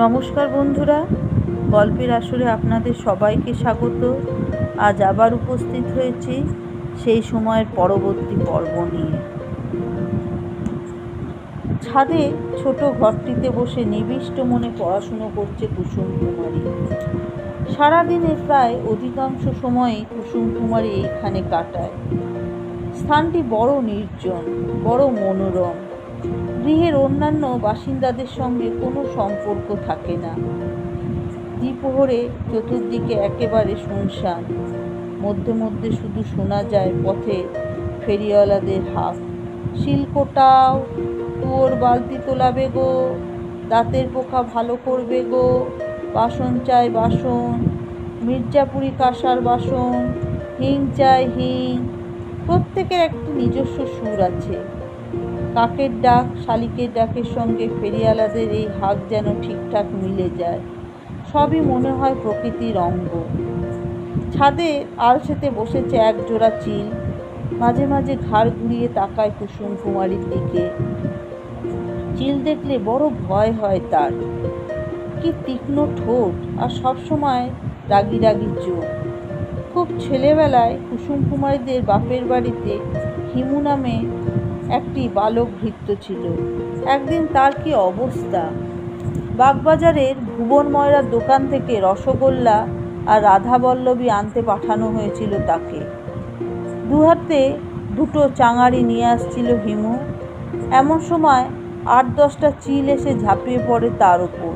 নমস্কার বন্ধুরা, গল্পের আসরে আপনাদের সবাইকে স্বাগত। আজ আবার উপস্থিত হয়েছি সেই সময়ের পরবর্তী পর্ব নিয়ে। ছাদে ছোট ঘরটিতে বসে নিবিষ্ট মনে পড়াশুনো করছে কুসুম কুমারী। সারাদিনের প্রায় অধিকাংশ সময়ই কুসুম কুমারী এইখানে কাটায়। স্থানটি বড় নির্জন, বড় মনোরম। গৃহের অন্যান্য বাসিন্দাদের সঙ্গে কোনো সম্পর্ক থাকে না। দ্বিপ্রহরে চতুর্দিকে একেবারে শুনশান। মধ্যে মধ্যে শুধু শোনা যায় পথে ফেরিওয়ালাদের হাঁক, শিলকোটাও, কুয়োর বালতি তোলাবে গো, দাঁতের পোকা ভালো করবে গো, বাসন চাই বাসন, মির্জাপুরি কাঁসার বাসন, হিং চাই হিং। প্রত্যেকের একটি নিজস্ব সুর আছে। কাকের ডাক, শালিকের ডাকের সঙ্গে ফেরিওয়ালাদের এই হাঁক যেন ঠিকঠাক মিলে যায়। সবই মনে হয় প্রকৃতির অঙ্গ। ছাদে আলসেতে বসেছে এক জোড়া চিল। মাঝে মাঝে ঘাড় ঘুরিয়ে তাকায় কুসুম কুমারীর দিকে। চিল দেখলে বড় ভয় হয় তার। কি তীক্ষ্ণ ঠোঁট আর সবসময় রাগি রাগি চোখ। খুব ছেলেবেলায় কুসুম কুমারীদের বাপের বাড়িতে হিমু নামে একটি বালক ভৃত্য ছিল। একদিন তার কি অবস্থা! বাগবাজারের ভুবন ময়রার দোকান থেকে রসগোল্লা আর রাধাবল্লভী আনতে পাঠানো হয়েছিল তাকে। দুহাতে দুটো চাঙারি নিয়ে আসছিল হিমু। এমন সময় ৮-১০টা চিল এসে ঝাঁপিয়ে পড়ে তার ওপর।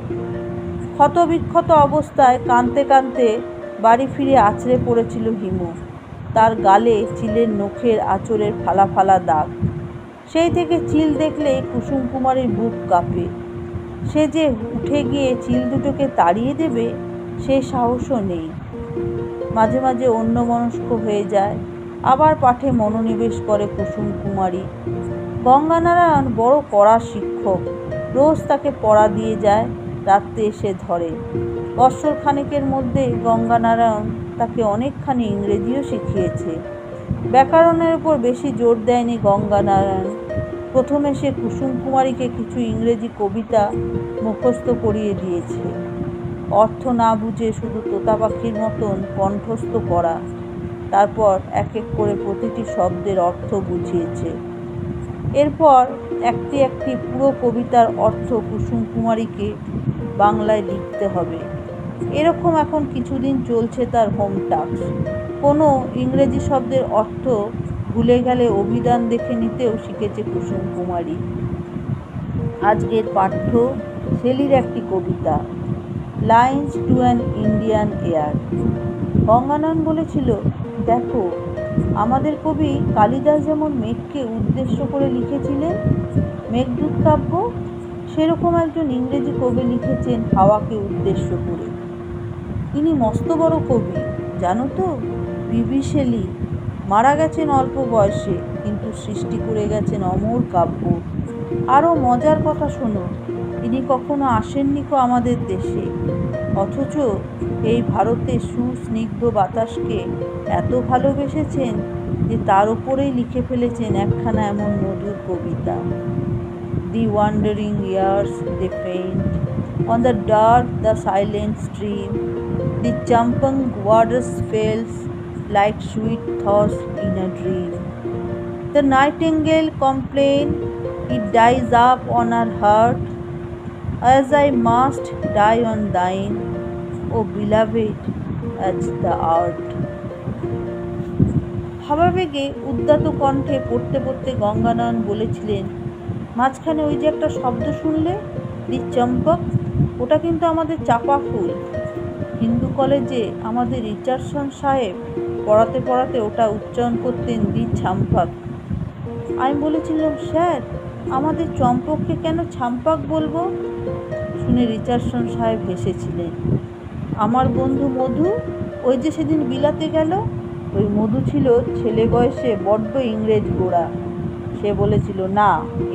ক্ষতবিক্ষত অবস্থায় কাঁদতে কাঁদতে বাড়ি ফিরে আছড়ে পড়েছিল হিমু। তার গালে চিলের নখের আঁচড়ের ফালা ফালা দাগ। সেই থেকে চিল দেখলেই কুসুম কুমারীর বুক কাঁপে। সে যে উঠে গিয়ে চিল দুটোকে তাড়িয়ে দেবে সে সাহসও নেই। মাঝে মাঝে অন্যমনস্ক হয়ে যায়, আবার পাঠে মনোনিবেশ করে কুসুম কুমারী। গঙ্গানারায়ণ বড় কড়া শিক্ষক। রোজ তাকে পড়া দিয়ে যায়, রাত্রে এসে ধরে। বৎসর খানেকের মধ্যে গঙ্গানারায়ণ তাকে অনেকখানি ইংরেজিও শিখিয়েছে। ব্যাকরণের উপর বেশি জোর দেয়নি গঙ্গানারায়ণ। প্রথমে সে কুসুম কুমারীকে কিছু ইংরেজি কবিতা মুখস্থ করিয়ে দিয়েছে। অর্থ না বুঝে শুধু তোতা পাখির মতন কণ্ঠস্থ করা। তারপর এক এক করে প্রতিটি শব্দের অর্থ বুঝিয়েছে। এরপর একটি একটি পুরো কবিতার অর্থ কুসুম কুমারীকে বাংলায় লিখতে হবে। এরকম এখন কিছুদিন চলছে তার হোম টাস্ক। কোনো ইংরেজি শব্দের অর্থ ভুলে গেলে অভিধান দেখে নিতেও শিখেছে কুসুম কুমারী। আজকের পাঠ্য শেলির একটি কবিতা, lines to an Indian air. গঙ্গানয়ন বলেছিল, দেখো, আমাদের কবি কালিদাস যেমন মেঘকে উদ্দেশ্য করে লিখেছিলেন মেঘদূত কাব্য, সেরকম একজন ইংরেজি কবি লিখেছেন হাওয়াকে উদ্দেশ্য করে। তিনি মস্ত বড় কবি, জানো তো? বিবি শেলি। মারা গেছেন অল্প বয়সে, কিন্তু সৃষ্টি করে গেছেন অমর কাব্য। আরও মজার কথা শোনো, তিনি কখনো আসেননি কো আমাদের দেশে, অথচ এই ভারতের সুস্নিগ্ধ বাতাসকে এত ভালোবেসেছেন যে তার উপরেই লিখে ফেলেছেন একখানা এমন মধুর কবিতা। The wandering years they faint on the dark, the silent stream. The champang waters falls like sweet thoughts in a dream. The nightingale complain, it dies up on her heart, as I must die on thine, O beloved, as the art. ভাবাবেগে উদ্যত কণ্ঠে পড়তে পড়তে গঙ্গানয়ন বলেছিলেন, মাঝখানে ওই যে একটা শব্দ শুনলে, দি চম্পক, ওটা কিন্তু আমাদের চাপা ফুল। হিন্দু কলেজে আমাদের রিচার্ডসন সাহেব পড়াতে পড়াতে ওটা উচ্চারণ করতেন দি ছাম্পাক। আমি বলেছিলাম, স্যার, আমাদের চম্পককে কেন ছাম্পাক বলবো? শুনে রিচার্ডসন সাহেব হেসেছিলেন। আমার বন্ধু মধু, ওই যে সেদিন বিলাতে গেল, ওই মধু ছিল ছেলে বয়সে বড্ড ইংরেজ গোড়া। সে বলেছিল, না,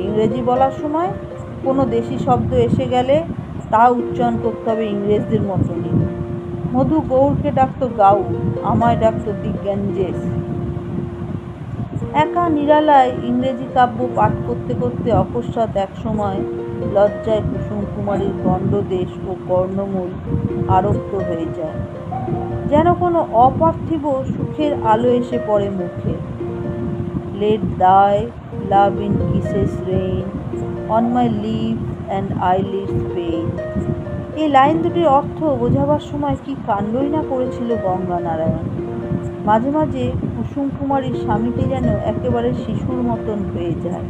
ইংরেজি বলার সময় কোনো দেশি শব্দ এসে গেলে তা উচ্চারণ করতে হবে ইংরেজদের মতনই। মধু গৌরকে ডাকতো গাউ, আমায় ডাকতো দি গ্যাঞ্জেস। একা নিরালায় ইংরেজি কাব্য পাঠ করতে করতে অকস্মাৎ এক সময় লজ্জায় কুসুম কুমারীর গণ্ডদেশ ও কর্ণমূল আরক্ত হয়ে যায়, যেন কোনো অপার্থিব সুখের আলো এসে পড়ে মুখে। Let thy love in kisses rain on my lips and eyelids pain। এই লাইন দুটির অর্থ বোঝাবার সময় কি কাণ্ডই না করেছিল গঙ্গানারায়ণ। মাঝে মাঝে কুসুম কুমারীর স্বামীটি যেন একেবারে শিশুর মতন হয়ে যায়।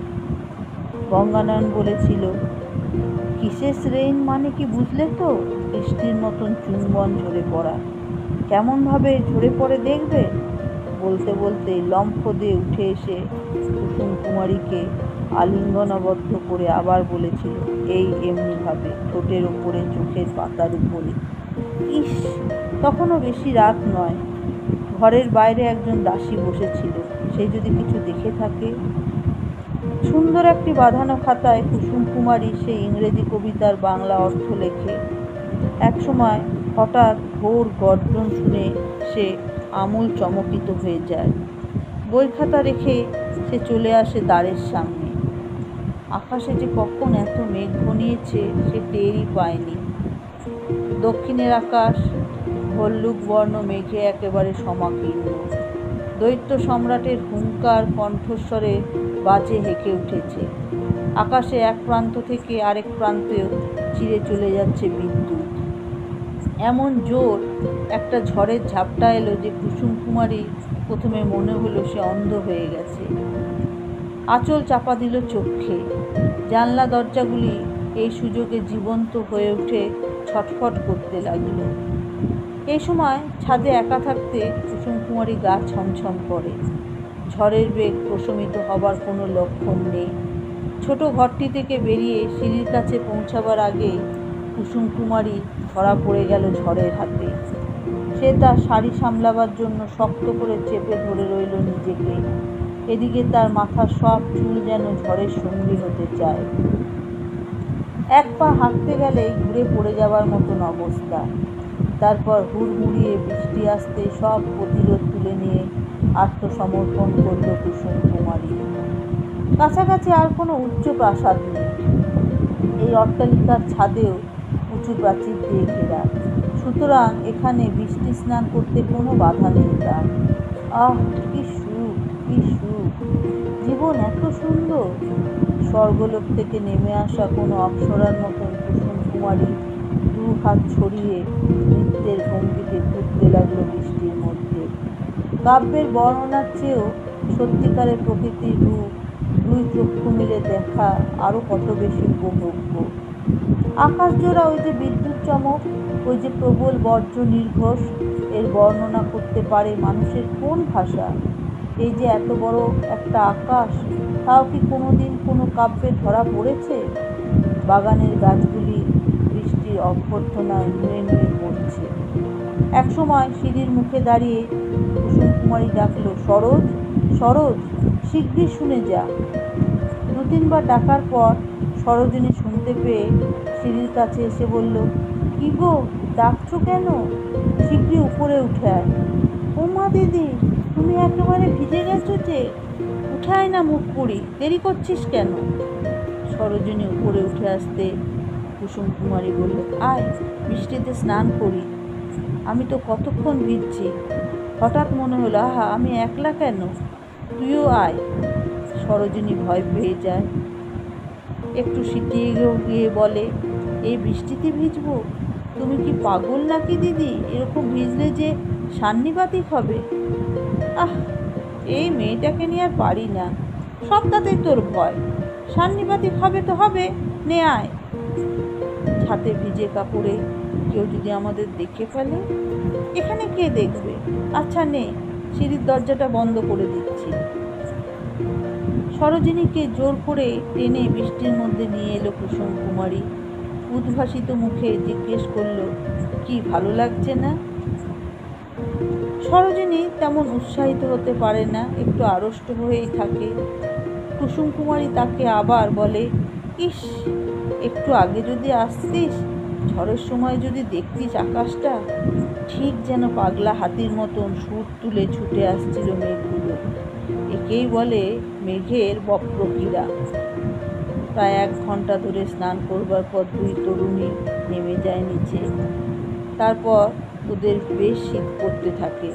গঙ্গানারায়ণ বলেছিল, কিসেস রেইন মানে কি বুঝলে তো? বৃষ্টির মতন চুম্বন ঝরে পড়া। কেমনভাবে ঝরে পড়ে দেখবে। বলতে বলতে লম্ফ দিয়ে উঠে এসে কুসুম কুমারীকে আলিঙ্গনাবদ্ধ করে আবার বলেছিল, এই এমনিভাবে, ঠোঁটের ওপরে, চোখের পাতার উপরে। ইস, তখনও বেশি রাত নয়। ঘরের বাইরে একজন দাসী বসেছিল, সে যদি কিছু দেখে থাকে। সুন্দর একটি বাঁধানো খাতায় কুসুম কুমারী সেই ইংরেজি কবিতার বাংলা অর্থ লেখে। একসময় হঠাৎ ঘোর গর্জন শুনে সে আমূল চমকিত হয়ে যায়। বই খাতা রেখে সে চলে আসে দ্বারের সামনে। আকাশে যে কখন এত মেঘ ঘনিয়েছে সে টেরই পায়নি। দক্ষিণের আকাশ ভল্লুক বর্ণ মেঘে একেবারে সমাকীর্ণ। দৈত্য সম্রাটের হুঙ্কার কণ্ঠস্বরে বাজে হেঁকে উঠেছে। আকাশে এক প্রান্ত থেকে আরেক প্রান্তেও চিরে চলে যাচ্ছে বিদ্যুৎ। এমন জোর একটা ঝড়ের ঝাপটা এলো যে কুসুম কুমারী প্রথমে মনে হলো সে অন্ধ হয়ে গেছে। আঁচল চাপা দিল চোখে। জানলা দরজাগুলি এই সুযোগে জীবন্ত হয়ে উঠে ছটফট করতে লাগলো। এই সময় ছাদে একা থাকতে কুসুম কুমারী গা ছমছম করে। ঝড়ের বেগ প্রশমিত হবার কোনো লক্ষণ নেই। ছোট ঘরটি থেকে বেরিয়ে সিঁড়ির কাছে পৌঁছাবার আগে কুসুম কুমারী ধরা পড়ে গেল ঝড়ের হাতে। সে তার শাড়ি সামলাবার জন্য শক্ত করে চেপে ধরে রইল নিজেকে। এদিকে তার মাথার সব চুল যেন ঝড়ের সঙ্গী হতে চায়। এক পা হাঁটতে গেলেই ঘুরে পড়ে যাবার মতন অবস্থা। তারপর হুড়মুড়িয়ে বৃষ্টি আসতে সব প্রতিরোধ তুলে নিয়ে আত্মসমর্পণ করল কুসুম কুমারী। কাছাকাছি আর কোনো উচ্চ প্রাসাদ নেই। এই অট্টালিকার ছাদেও উঁচু প্রাচীর দিয়ে ঘেরা, সুতরাং এখানে বৃষ্টি স্নান করতে কোনো বাধা নেই তার। আহ, কি সুখ, কি সুখ! জীবন এত সুন্দর! স্বর্গলোক থেকে নেমে আসা কোনো অপ্সরার মতন কুসুম কুমারী দু হাত ছড়িয়ে নৃত্যের ভঙ্গিতে ঘুরতে লাগলো বৃষ্টির মধ্যে। কাব্যের বর্ণনার চেয়েও সত্যিকারের প্রকৃতির রূপ দুই চক্ষু মিলে দেখা আরও কত বেশি উপভোগ্য। আকাশ জোড়া ওই যে বিদ্যুৎ চমক, ওই যে প্রবল বজ্র নির্ঘোষ, এর বর্ণনা করতে পারে মানুষের কোন ভাষা? এই যে এত বড় একটা আকাশ, তাও কি কোনোদিন কোনো কাব্যে ধরা পড়েছে? বাগানের গাছগুলি বৃষ্টির অভ্যর্থনায় নুয়ে নুয়ে পড়ছে। একসময় সিঁড়ির মুখে দাঁড়িয়ে কুসুম কুমারী ডাকল, সরোজ, সরোজ, শিগগির শুনে যা। দু তিনবার ডাকার পর সরোজিনী শুনতে পেয়ে সিঁড়ির কাছে এসে বলল, কি গো, ডাকছো কেন? শিগগির উপরে উঠে আয়। ও মা দিদি, তুমি একেবারে ভিজে গেছো যে, উঠে আয় না মুখ পুড়ি, দেরি করছিস কেন? সরোজিনী উপরে উঠে আসতে কুসুম কুমারী বলল, আয়, বৃষ্টিতে স্নান করি। আমি তো কতক্ষণ ভিজছি। হঠাৎ মনে হলো, আহা, আমি একলা কেন, তুইও আয়। সরোজিনী ভয় পেয়ে যায়। একটু সিটিয়ে গিয়ে বলে, এই বৃষ্টিতে ভিজবো? তুমি কি পাগল নাকি দিদি? এরকম ভিজলে যে সান্নিবাতিক হবে। আহ, এই মেয়েটাকে নিয়ে আর পারি না, সবটাতেই তোর ভয়। সান্নিবাতিক হবে তো হবে, নে আয়। ছাতে ভিজে কাপড়ে কেউ যদি আমাদের দেখে ফেলে? এখানে কে দেখবে? আচ্ছা নে, সিঁড়ির দরজাটা বন্ধ করে দিচ্ছি। সরোজিনীকে জোর করে টেনে বৃষ্টির মধ্যে নিয়ে এলো কুসুম কুমারী। উদ্ভাসিত মুখে জিজ্ঞেস করল, কি ভালো লাগছে না? সরোজিনী তেমন উৎসাহিত হতে পারে না, একটু আড়ষ্ট হয়েই থাকে। কুসুম কুমারী তাকে আবার বলে, ইস, একটু আগে যদি আসতিস, ঝড়ের সময় যদি দেখতিস আকাশটা, ঠিক যেন পাগলা হাতির মতন সুর তুলে ছুটে আসছিল মেঘগুলো। একেই বলে মেঘের বক্রক্রীড়া। প্রায় 1 ঘন্টা ধরে স্নান করবার পর দুই তরুণী নেমে যায় নিচে। তারপর ওদের বেশ শীত করতে থাকে।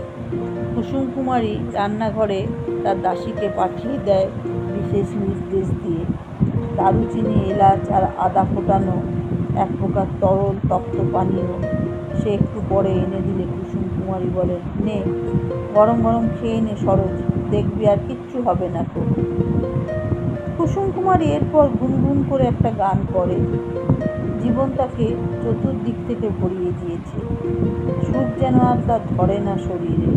কুসুম কুমারী রান্নাঘরে তার দাসীকে পাঠিয়ে দেয় বিশেষ নির্দেশ দিয়ে দারুচিনি, এলাচ আর আদা ফোটানো এক প্রকার তরল তপ্ত পানীয় সে একটু পরে এনে দিলে কুসুম কুমারী বলেন, নে গরম গরম খেয়ে নে সরোজ, দেখবি আর কিচ্ছু হবে না তো। কুসুম কুমারী এরপর গুনগুন করে একটা গান করে। জীবন তাকে চতুর্দিক থেকে ভরিয়ে দিয়েছে, সুখ যেন আর তার ধরে না শরীরে।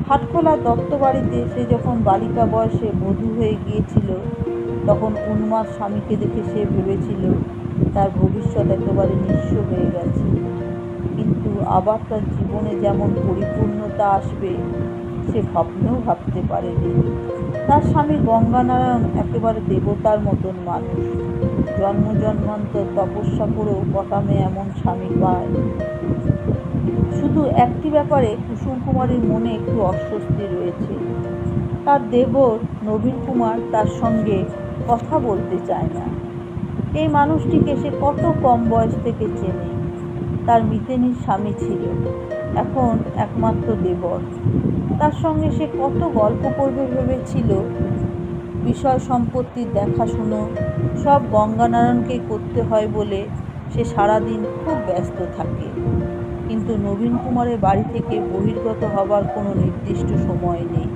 হাটখোলা দত্ত বাড়িতে সে যখন বালিকা বয়সে বধূ হয়ে গিয়েছিল তখন উন্মাদ স্বামীকে দেখে সে ভেবেছিল তার ভবিষ্যৎ একেবারে নিঃস্ব হয়ে গেছে। কিন্তু আবার তার জীবনে যেমন পরিপূর্ণতা আসবে সে ভাবতেও ভাবতে পারেনি। তার স্বামী গঙ্গানারায়ণ একেবারে দেবতার মতন মানুষ, জন্ম জন্মান্তর তপস্যা করেও কটা মেয়ে এমন স্বামী পায়। শুধু একটি ব্যাপারে কুসুম কুমারীর মনে একটু অস্বস্তি রয়েছে, তার দেবর নবীন কুমার তার সঙ্গে কথা বলতে চায় না। এই মানুষটিকে সে কত কম বয়স থেকে চেনে, তার মিতেনির স্বামী ছিল, এখন একমাত্র দেবর। তার সঙ্গে সে কত গল্প করবে ভেবেছিল। বিষয় সম্পত্তির দেখাশুনো সব গঙ্গানারায়ণকেই করতে হয় বলে সে সারাদিন খুব ব্যস্ত থাকে। কিন্তু নবীন কুমারের বাড়ি থেকে বহির্গত হবার কোনো নির্দিষ্ট সময় নেই।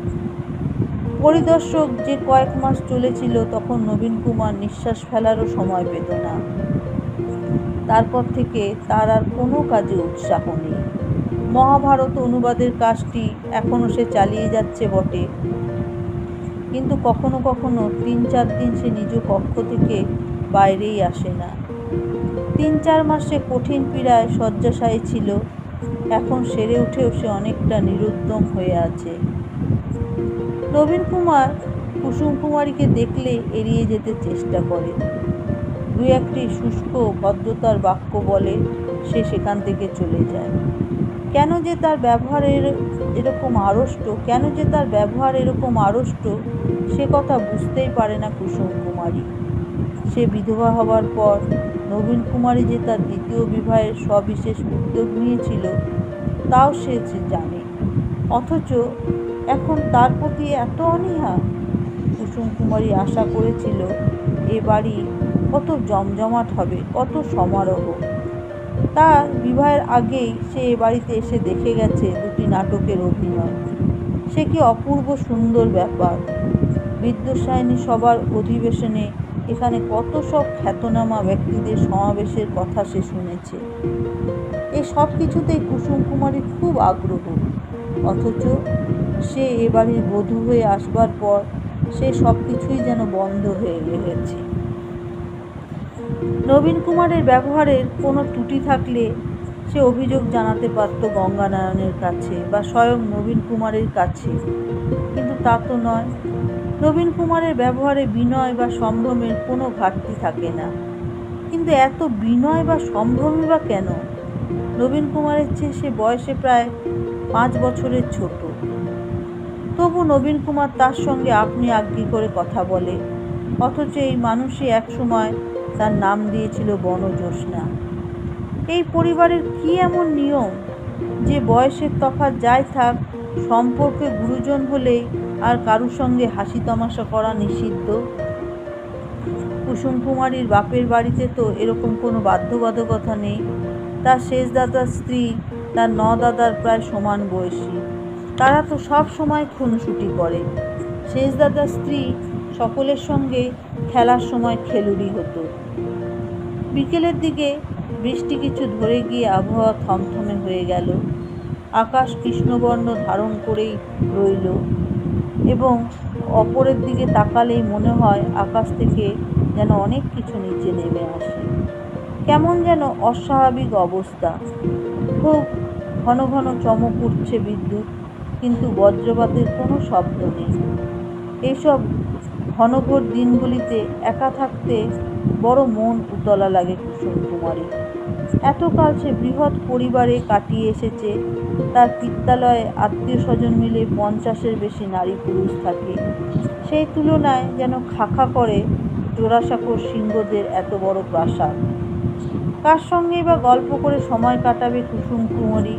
পরিদর্শক যে কয়েক মাস চলেছিল তখন নবীন কুমার নিঃশ্বাস ফেলারও সময় পেত না। তারপর থেকে তার আর কোনো কাজে উৎসাহ নেই। মহাভারত অনুবাদের কাজটি এখনও সে চালিয়ে যাচ্ছে বটে, কিন্তু কখনো কখনো 3-4 দিন সে নিজ কক্ষ থেকে বাইরেই আসে না। 3-4 মাস সে কঠিন পীড়ায় শয্যাশায়ী ছিল, এখন সেরে উঠেও সে অনেকটা নিরুদ্যম হয়ে আছে। নবীন কুমার কুসুম কুমারীকে দেখলে এড়িয়ে যেতে চেষ্টা করে, দু একটি শুষ্ক ভদ্রতার বাক্য বলে সে সেখান থেকে চলে যায়। কেন যে তার ব্যবহার এরকম আড়ষ্ট সে কথা বুঝতেই পারে না কুসুম কুমারী। সে বিধবা হবার পর নবীন কুমারী যে তার দ্বিতীয় বিবাহের সবিশেষ উদ্যোগ নিয়েছিল তাও সে জানে, অথচ এখন তার প্রতি এত অনীহা। কুসুম কুমারী আশা করেছিল এ বাড়ি কত জমজমাট হবে, কত সমারোহ। তার বিবাহের আগেই সে এ বাড়িতে এসে দেখে গেছে 2টি নাটকের অভিনয়। সে কি অপূর্ব সুন্দর ব্যাপার! বিদ্যাসায়নী সবার অধিবেশনে এখানে কত সব খ্যাতনামা ব্যক্তিদের সমাবেশের কথা সে শুনেছে। এই সব কিছুতেই কুসুম কুমারীর খুব আগ্রহ, অথচ সে এ বাড়ির বধূ হয়ে আসবার পর সে সব কিছুই যেন বন্ধ হয়ে গেছে। নবীন কুমারের ব্যবহারের কোনো ত্রুটি থাকলে সে অভিযোগ জানাতে পারত গঙ্গানারায়ণের কাছে বা স্বয়ং নবীন কুমারের কাছে, কিন্তু তা তো নয়। নবীন কুমারের ব্যবহারে বিনয় বা সম্ভ্রমের কোনো ঘাটতি থাকে না, কিন্তু এত বিনয় বা সম্ভ্রমই বা কেন? নবীন কুমারের চেয়ে সে বয়সে প্রায় 5 বছরের ছোট, তবু নবীন কুমার তার সঙ্গে আপনি আজ্ঞি করে কথা বলে, অথচ এই মানুষই একসময় তার নাম দিয়েছিল বনজ্যোৎস্না। এই পরিবারের কি এমন নিয়ম যে বয়সের তফাৎ যাই থাক, সম্পর্কে গুরুজন হলেই আর কারুর সঙ্গে হাসি তামাশা করা নিষিদ্ধ? কুসুম কুমারীর বাপের বাড়িতে তো এরকম কোনো বাধ্যবাধকতা নেই। তার শেষ দাদার স্ত্রী তার 9 দাদার প্রায় সমান বয়সী, তারা তো সব সময় খুনসুটি করে। শেষ দাদার স্ত্রী সকলের সঙ্গে খেলার সময় খেলুড়ি হতো। বিকেলের দিকে বৃষ্টি কিছু ধরে গিয়ে আবহাওয়া থমথমে হয়ে গেল। আকাশ কৃষ্ণবর্ণ ধারণ করেই রইল এবং অপরের দিকে তাকালেই মনে হয় আকাশ থেকে যেন অনেক কিছু নিচে নেমে আসে। কেমন যেন অস্বাভাবিক অবস্থা। খুব ঘন ঘন চমক উঠছে বিদ্যুৎ, কিন্তু বজ্রপাতের কোনো শব্দ নেই। এইসব ঘনঘোর দিনগুলিতে একা থাকতে বড় মন উতলা লাগে কুসুম কুমারী। এতকাল সে বৃহৎ পরিবারে কাটিয়ে এসেছে, তার পিত্তালয়ে আত্মীয় স্বজন মিলে 50-এর বেশি নারী পুরুষ থাকে। সেই তুলনায় যেন খাখা করে জোড়াসাঁকোর সিংহদের এত বড় প্রাসাদ। কার সঙ্গেই বা গল্প করে সময় কাটাবে কুসুম কুমারী?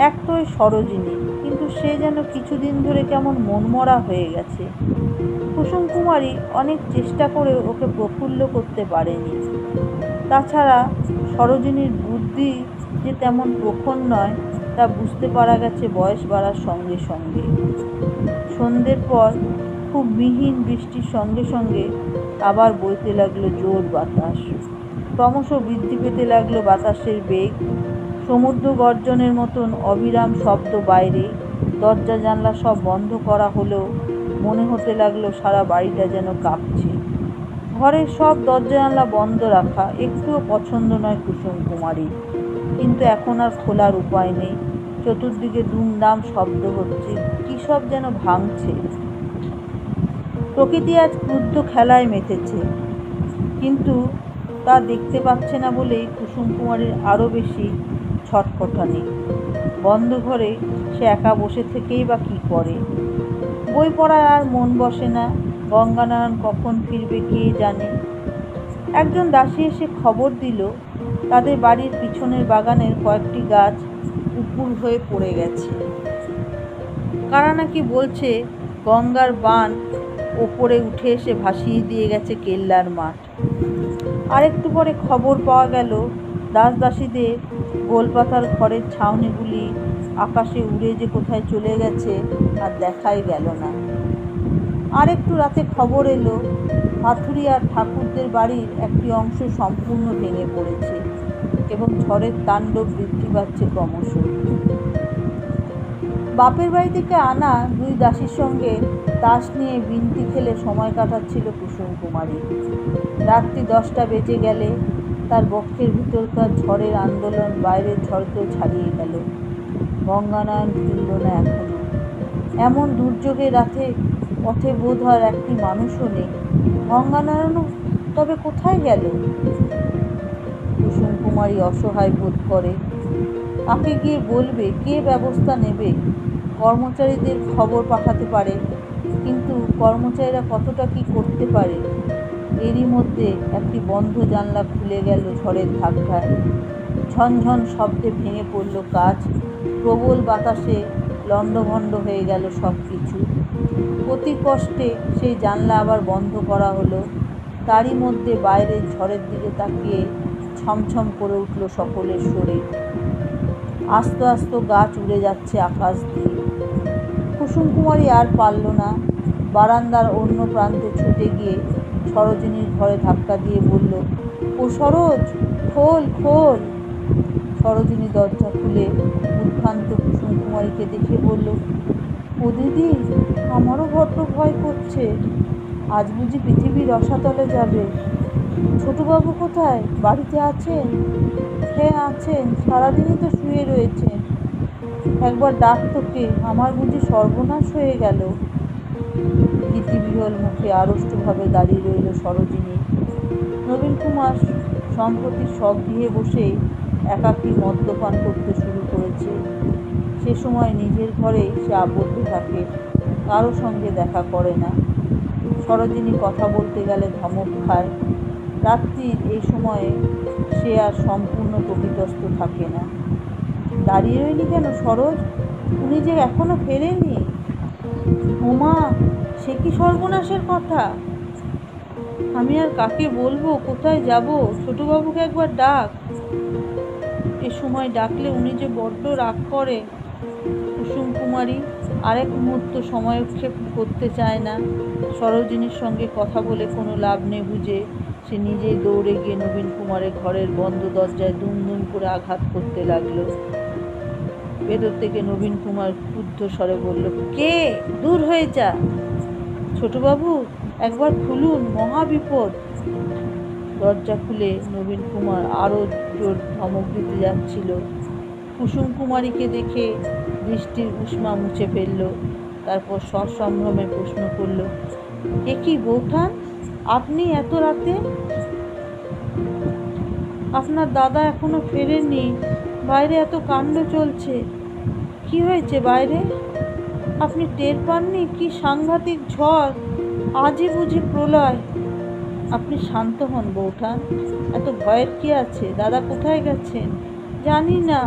এক তো ওই সরোজিনী, কিন্তু সে যেন কিছুদিন ধরে কেমন মনমরা হয়ে গেছে। কুসুম কুমারী অনেক চেষ্টা করে ওকে প্রফুল্ল করতে পারেনি। তাছাড়া সরোজিনীর বুদ্ধি যে তেমন প্রখর নয় তা বুঝতে পারা গেছে বয়স বাড়ার সঙ্গে সঙ্গে। সন্ধ্যের পর খুব মিহিন বৃষ্টির সঙ্গে সঙ্গে আবার বইতে লাগলো জোর বাতাস। ক্রমশ বৃদ্ধি পেতে লাগলো বাতাসের বেগ। সমুদ্র গর্জনের মতন অবিরাম শব্দ বাইরে। দরজা জানলা সব বন্ধ করা হলেও মনে হতে লাগলো সারা বাড়িটা যেন কাঁপছে। ঘরের সব দরজা জানলা বন্ধ রাখা একটুও পছন্দ নয় কুসুম কুমারী, কিন্তু এখন আর খোলার উপায় নেই। চতুর্দিকে দুমদাম শব্দ হচ্ছে, কী সব যেন ভাঙছে। প্রকৃতি আজ ক্রুদ্ধ খেলায় মেতেছে, কিন্তু তা দেখতে পাচ্ছে না বলেই কুসুম কুমারীর আরও বেশি ছটফটানি। বন্ধ ঘরে সে একা বসে থেকেই বা কী করে? বই পড়ার আর মন বসে না। গঙ্গানারায়ণ কখন ফিরবে কে জানে। একজন দাসী এসে খবর দিল তাদের বাড়ির পিছনের বাগানের কয়েকটি গাছ উপুড় হয়ে পড়ে গেছে। কারা নাকি বলছে গঙ্গার বান ওপরে উঠে এসে ভাসিয়ে দিয়ে গেছে কেল্লার মাঠ। আরেকটু পরে খবর পাওয়া গেল দাস দাসীদের গোলপাতার ঘরের ছাউনিগুলি আকাশে উড়ে যে কোথায় চলে গেছে আর দেখাই গেল না। আরেকটু রাতে খবর এলো পাথুরিয়ার ঠাকুরদের বাড়ির একটি অংশ সম্পূর্ণ ভেঙে পড়েছে এবং ঝড়ের তাণ্ডব বৃদ্ধি পাচ্ছে ক্রমশ। বাপের বাড়ি থেকে আনা দুই দাসীর সঙ্গে তাস নিয়ে বিনতি খেলে সময় কাটাচ্ছিল কুসুম কুমারী। রাত্রি 10টা বেজে গেলে তার বক্ষের ভিতরকার ঝড়ের আন্দোলন বাইরের ঝড়কেও ছাড়িয়ে গেল। গঙ্গানারায়ণ ফিরল না এখনো। এমন দুর্যোগের রাতে পথে বোধ হয় একটি মানুষও নেই। গঙ্গানারায়ণও তবে কোথায় গেল? কুসুম কুমারী অসহায় বোধ করে। কাকে গিয়ে বলবে? কে ব্যবস্থা নেবে? কর্মচারীদের খবর পাঠাতে পারে, কিন্তু কর্মচারীরা কতটা কি করতে পারে? এরই মধ্যে একটি বন্ধ জানলা খুলে গেল ঝড়ের ধাক্কায়। ঝনঝন শব্দে ভেঙে পড়ল কাঁচ। প্রবল বাতাসে লণ্ডভণ্ড হয়ে গেল সব কিছু। অতি কষ্টে সেই জানলা আবার বন্ধ করা হলো। তারই মধ্যে বাইরের ঝড়ের দিকে তাকিয়ে ছমছম করে উঠল সকলের শরীর। আস্তে আস্তে গাছ উড়ে যাচ্ছে আকাশ দিয়ে। কুসুম কুমারী আর পারল না। বারান্দার অন্য প্রান্তে ছুটে গিয়ে সরোজিনীর ঘরে ধাক্কা দিয়ে বলল, ও সরোজ, খোল খোল। সরোজিনী দরজা খুলে উদ্ভ্রান্ত কুসুম কুমারীকে দেখে বলল, ও দিদি, আমারও বড্ড ভয় করছে। আজ বুঝি পৃথিবীর রসাতলে যাবে। ছোটবাবু কোথায়? বাড়িতে আছেন? হ্যাঁ আছেন, সারাদিনই তো শুয়ে রয়েছেন। একবার ডাক তোকে, আমার বুঝি সর্বনাশ হয়ে গেল। ভীতিবিহ্বল মুখে আড়ষ্টভাবে দাঁড়িয়ে রইল সরোজিনী। নবীন কুমার সম্প্রতি স্বগৃহে বসে একাকী মদ্যপান করতে শুরু করেছে। সে সময় নিজের ঘরেই সে আবদ্ধ থাকে, কারো সঙ্গে দেখা করে না। সরোজিনী কথা বলতে গেলে ধমক খায়। রাত্রির এই সময়ে সে আর সম্পূর্ণ প্রকৃতস্থ থাকে না। দাঁড়িয়ে রইলি কেন সরোজ? উনি যে এখনো ফেরেনি। ওমা, সে কি সর্বনাশের কথা! আমি আর কাকে বলবো? কোথায় যাব? ছোটবাবুকে একবার ডাক। এ সময় ডাকলে উনি যে বড্ড রাগ করে। কুসুম কুমারী আরেক মুহূর্ত সময়ক্ষেপ করতে চায় না। সরোজিনীর সঙ্গে কথা বলে কোনো লাভ নেই বুঝে সে নিজেই দৌড়ে গিয়ে নবীন কুমারের ঘরের বন্ধ দরজায় দুম করে আঘাত করতে লাগলো। ভেতর থেকে নবীন কুমার ক্রুদ্ধ স্বরে বলল, কে? দূর হয়ে যা। ছোটবাবু, একবার খুলুন, মহা বিপদ। দরজা খুলে নবীন কুমার আরও জোর ধমক দিতে যাচ্ছিল। কুসুম কুমারীকে দেখে বৃষ্টির উষ্মা মুছে ফেলল। তারপর সসম্ভ্রমে প্রশ্ন করল, এ কি বৌঠান, আপনি এত রাতে? আপনার দাদা এখনো ফেরেননি। বাইরে এত কাণ্ড চলছে। কি হয়েছে বাইরে? আপনি টের পাননি? কি সাংঘাতিক ঝড়! আজই বুঝি প্রলয়। আপনি শান্ত হন বৌঠান, এত ভয়ের কি আছে? দাদা কোথায় গেছেন? জানি না।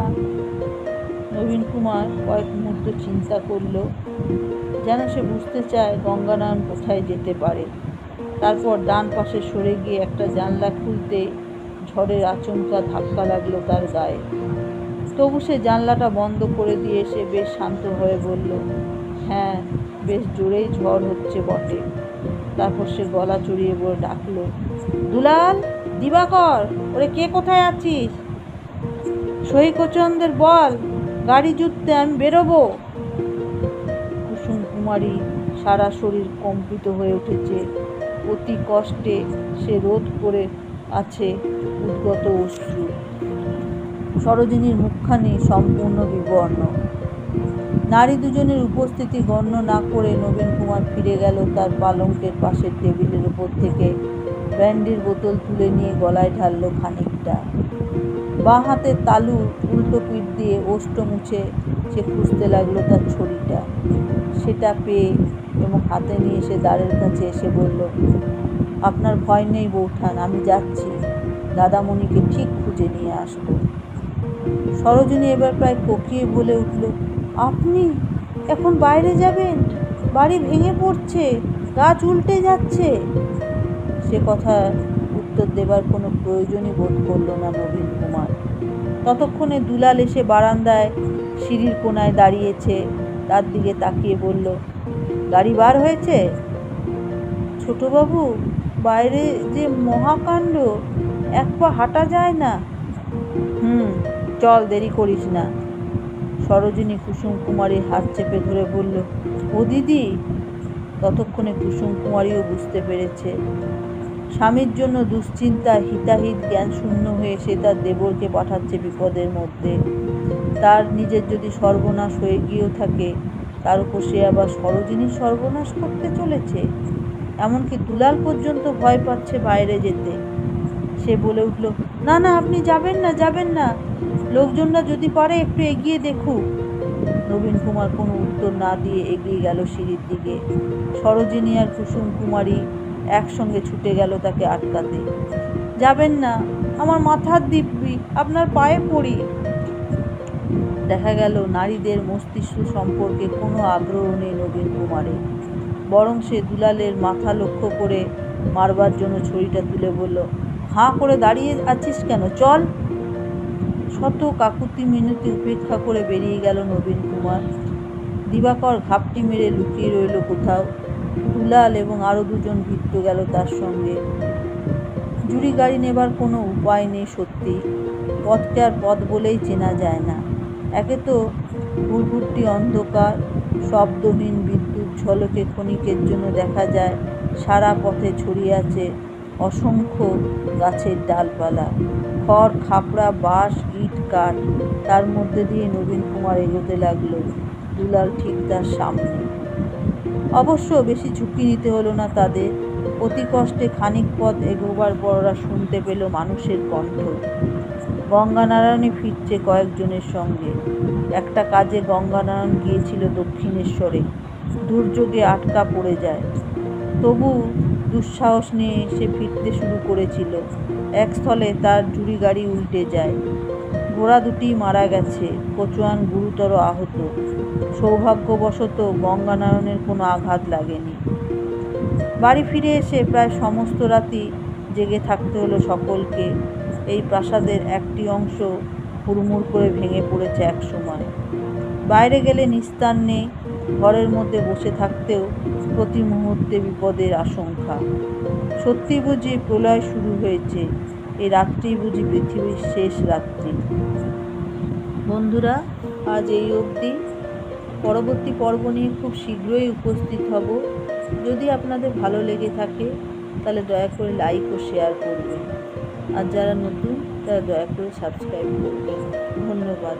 নবীন কুমার কয়েক মুহূর্ত চিন্তা করল, যেন সে বুঝতে চায় গঙ্গানয়ন কোথায় যেতে পারে। তারপর ডান পাশে সরে গিয়ে একটা জানলা খুলতে ঝড়ের আচমকা ধাক্কা লাগলো তার গায়ে। তবু সে জানলাটা বন্ধ করে দিয়ে সে বেশ শান্ত হয়ে বলল, হ্যাঁ, বেশ জোরেই ঝড় হচ্ছে বটে। তারপর সে গলা চড়িয়ে বলে ডাকলো, দুলাল, দিবাকর, ওরে কে কোথায় আছিস? সহিকচন্দের বল গাড়ি জুততে, আমি বেরোবো। কুসুম কুমারী সারা শরীর কম্পিত হয়ে উঠেছে। অতি কষ্টে সে রোধ করে আছে উদ্গত অশ্রু। সরোজিনীর মুখখানি সম্পূর্ণ বিবর্ণ। নারী দুজনের উপস্থিতি গণ্য না করে নবীন কুমার ফিরে গেল তার পালঙ্কের পাশের টেবিলের উপর থেকে ব্র্যান্ডির বোতল তুলে নিয়ে গলায় ঢালল খানিকটা। বাঁ হাতের তালু উল্টো পিঠ দিয়ে ওষ্ঠ মুছে সে খুঁজতে লাগলো তার ছড়িটা। সেটা পেয়ে এবং হাতে নিয়ে সে দ্বারের কাছে এসে বলল, আপনার ভয় নেই বৌঠান, আমি যাচ্ছি, দাদামণিকে ঠিক খুঁজে নিয়ে আসবো। সরোজিনী এবার প্রায় কোকিয়ে বলে উঠল, আপনি এখন বাইরে যাবেন? বাড়ি ভেঙে পড়ছে, গাছ উল্টে যাচ্ছে। সে কথা উত্তর দেবার কোনো প্রয়োজনই বোধ করল না নবীন কুমার। ততক্ষণে দুলাল এসে বারান্দায় সিঁড়ির কোনায় দাঁড়িয়েছে। তার দিকে তাকিয়ে বলল, গাড়ি বার হয়েছে? ছোটবাবু, বাইরে যে মহাকাণ্ড, এক পা হাঁটা যায় না। চল, দেরি করিস না। সরোজিনী কুসুম কুমারীর হাত চেপে ধরে বলল, ও দিদি। ততক্ষণে কুসুম কুমারীও বুঝতে পেরেছে স্বামীর জন্য দুশ্চিন্তায় হিতাহিত জ্ঞান শূন্য হয়ে সে তার দেবরকে পাঠাচ্ছে বিপদের মধ্যে। তার নিজের যদি সর্বনাশ হয়ে গিয়েও থাকে, তার উপর সে আবার সরোজিনীর সর্বনাশ করতে চলেছে। এমনকি দুলাল পর্যন্ত ভয় পাচ্ছে বাইরে যেতে। সে বলে উঠল, না না, আপনি যাবেন না, যাবেন না, লোকজনরা যদি পারে একটু এগিয়ে দেখুক। নবীন কুমার কোনো উত্তর না দিয়ে এগিয়ে গেল সিঁড়ির দিকে। সরোজিনী আর কুসুম কুমারী একসঙ্গে ছুটে গেল তাকে আটকাতে। যাবেন না, আমার মাথার দিব্যি, আপনার পায়ে পড়ি। দেখা গেল নারীদের মস্তিষ্ক সম্পর্কে কোনো আগ্রহ নেই নবীন কুমারের। বরং সে দুলালের মাথা লক্ষ্য করে মারবার জন্য ছড়িটা তুলে বলল, হাঁ করে দাঁড়িয়ে আছিস কেন, চল। শত কাকুতি মিনতি উপেক্ষা করে বেরিয়ে গেল নবীন কুমার। দিবাকর ঘাপটি মেরে লুকিয়ে রইল কোথাও। দুলাল এবং আরও দুজন ভিড়ত গেল তার সঙ্গে। জুড়ি গাড়ি নেবার কোনো উপায় নেই সত্যি। পথকে আর পথ বলেই চেনা যায় না। একে তো ঘুরঘুরটি অন্ধকার, শব্দহীন বিদ্যুৎ ঝলকে ক্ষণিকের জন্য দেখা যায় সারা পথে ছড়িয়ে আছে অসংখ্য গাছের ডালপালা, খড়, খাপড়া, বাঁশ, ইট, কাঠ। তার মধ্যে দিয়ে নবীন কুমার এগোতে লাগলো, দুলাল ঠিক তার সামনে। অবশ্য বেশি ঝুঁকি নিতে হলো না তাদের। অতি কষ্টে খানিক পথ এগোবার পর ওরা শুনতে পেল মানুষের কণ্ঠ। গঙ্গানারায়ণই ফিরছে কয়েকজনের সঙ্গে। একটা কাজে গঙ্গানারায়ণ গিয়েছিল দক্ষিণেশ্বরে, দুর্যোগে আটকা পড়ে যায়। তবু দুঃসাহস নিয়ে সে ফিরতে শুরু করেছিল। এক স্থলে তার জুড়ি গাড়ি উল্টে যায়। ঘোড়া দুটি মারা গেছে, কচুয়ান গুরুতর আহত। সৌভাগ্যবশত গঙ্গানারায়ণের কোনো আঘাত লাগেনি। বাড়ি ফিরে এসে প্রায় সমস্ত রাতি জেগে থাকতে হলো সকলকে। এই প্রাসাদের একটি অংশ হুড়মুড় করে ভেঙে পড়েছে এক সময়। বাইরে গেলে নিস্তার নেই, ঘরের মধ্যে বসে থাকতেও প্রতি মুহূর্তে বিপদের আশঙ্কা। সত্যি বুঝি প্রলয় শুরু হয়েছে, এই রাত্রি বুঝি পৃথিবীর শেষ রাত্রি। বন্ধুরা, আজ এই অবধি। পরবর্তী পর্ব নিয়ে খুব শীঘ্রই উপস্থিত হব। যদি আপনাদের ভালো লেগে থাকে তাহলে দয়া করে লাইক ও শেয়ার করবেন, আর যারা নতুন তারা দয়া করে সাবস্ক্রাইব করবেন। ধন্যবাদ।